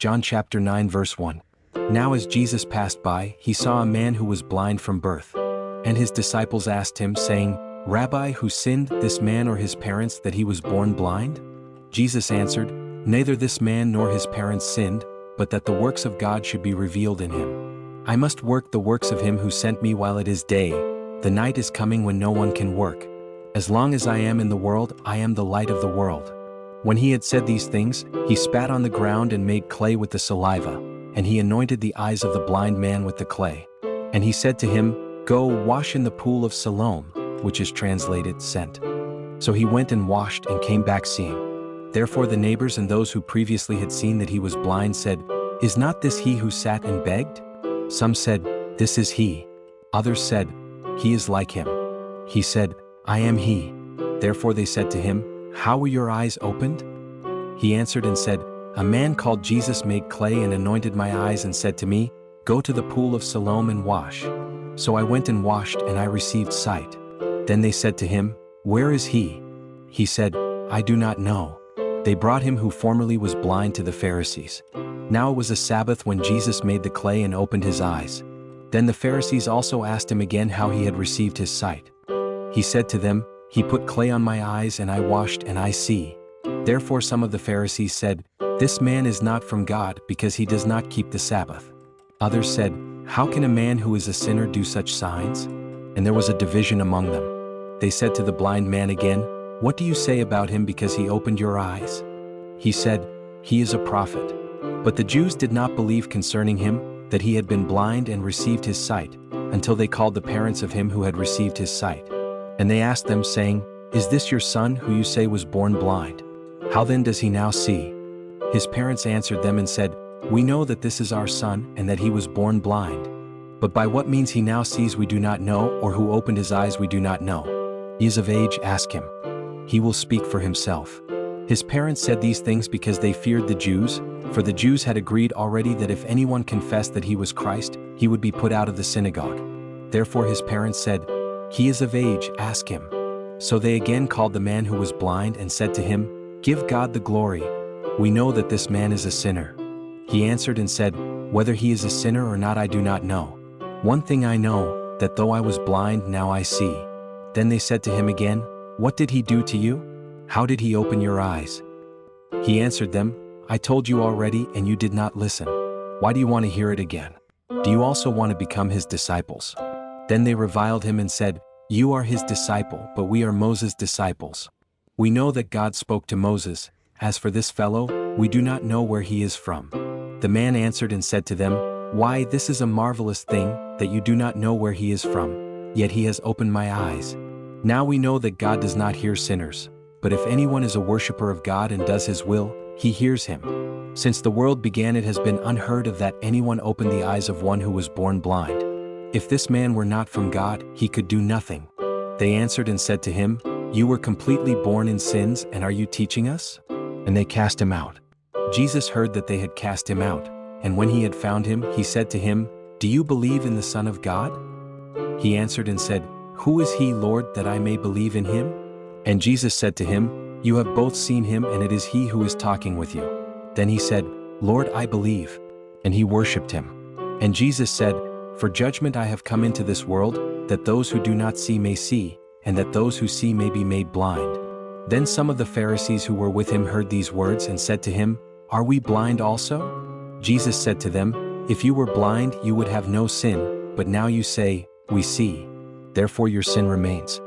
John chapter 9 verse 1. Now as Jesus passed by, he saw a man who was blind from birth. And his disciples asked him, saying, Rabbi, who sinned, this man or his parents, that he was born blind? Jesus answered, Neither this man nor his parents sinned, but that the works of God should be revealed in him. I must work the works of him who sent me while it is day. The night is coming when no one can work. As long as I am in the world, I am the light of the world. When he had said these things, he spat on the ground and made clay with the saliva, and he anointed the eyes of the blind man with the clay. And he said to him, Go wash in the pool of Siloam, which is translated, sent. So he went and washed and came back seeing. Therefore the neighbors and those who previously had seen that he was blind said, Is not this he who sat and begged? Some said, This is he. Others said, He is like him. He said, I am he. Therefore they said to him, How were your eyes opened? He answered and said, A man called Jesus made clay and anointed my eyes and said to me, Go to the pool of Siloam and wash. So I went and washed, and I received sight. Then they said to him, Where is he? He said, I do not know. They brought him who formerly was blind to the Pharisees. Now it was a Sabbath when Jesus made the clay and opened his eyes. Then the Pharisees also asked him again how he had received his sight. He said to them, He put clay on my eyes, and I washed, and I see. Therefore some of the Pharisees said, This man is not from God, because he does not keep the Sabbath. Others said, How can a man who is a sinner do such signs? And there was a division among them. They said to the blind man again, What do you say about him because he opened your eyes? He said, He is a prophet. But the Jews did not believe concerning him, that he had been blind and received his sight, until they called the parents of him who had received his sight. And they asked them, saying, Is this your son who you say was born blind? How then does he now see? His parents answered them and said, We know that this is our son, and that he was born blind. But by what means he now sees we do not know, or who opened his eyes we do not know. He is of age, ask him. He will speak for himself. His parents said these things because they feared the Jews, for the Jews had agreed already that if anyone confessed that he was Christ, he would be put out of the synagogue. Therefore his parents said, He is of age, ask him. So they again called the man who was blind and said to him, Give God the glory. We know that this man is a sinner. He answered and said, Whether he is a sinner or not I do not know. One thing I know, that though I was blind now I see. Then they said to him again, What did he do to you? How did he open your eyes? He answered them, I told you already and you did not listen. Why do you want to hear it again? Do you also want to become his disciples? Then they reviled him and said, You are his disciple, but we are Moses' disciples. We know that God spoke to Moses. As for this fellow, we do not know where he is from. The man answered and said to them, Why, this is a marvelous thing, that you do not know where he is from. Yet he has opened my eyes. Now we know that God does not hear sinners. But if anyone is a worshipper of God and does his will, he hears him. Since the world began it has been unheard of that anyone opened the eyes of one who was born blind. If this man were not from God, he could do nothing. They answered and said to him, You were completely born in sins, and are you teaching us? And they cast him out. Jesus heard that they had cast him out, and when he had found him, he said to him, Do you believe in the Son of God? He answered and said, Who is he, Lord, that I may believe in him? And Jesus said to him, You have both seen him, and it is he who is talking with you. Then he said, Lord, I believe. And he worshipped him. And Jesus said, For judgment I have come into this world, that those who do not see may see, and that those who see may be made blind. Then some of the Pharisees who were with him heard these words and said to him, Are we blind also? Jesus said to them, If you were blind, you would have no sin, but now you say, We see. Therefore your sin remains.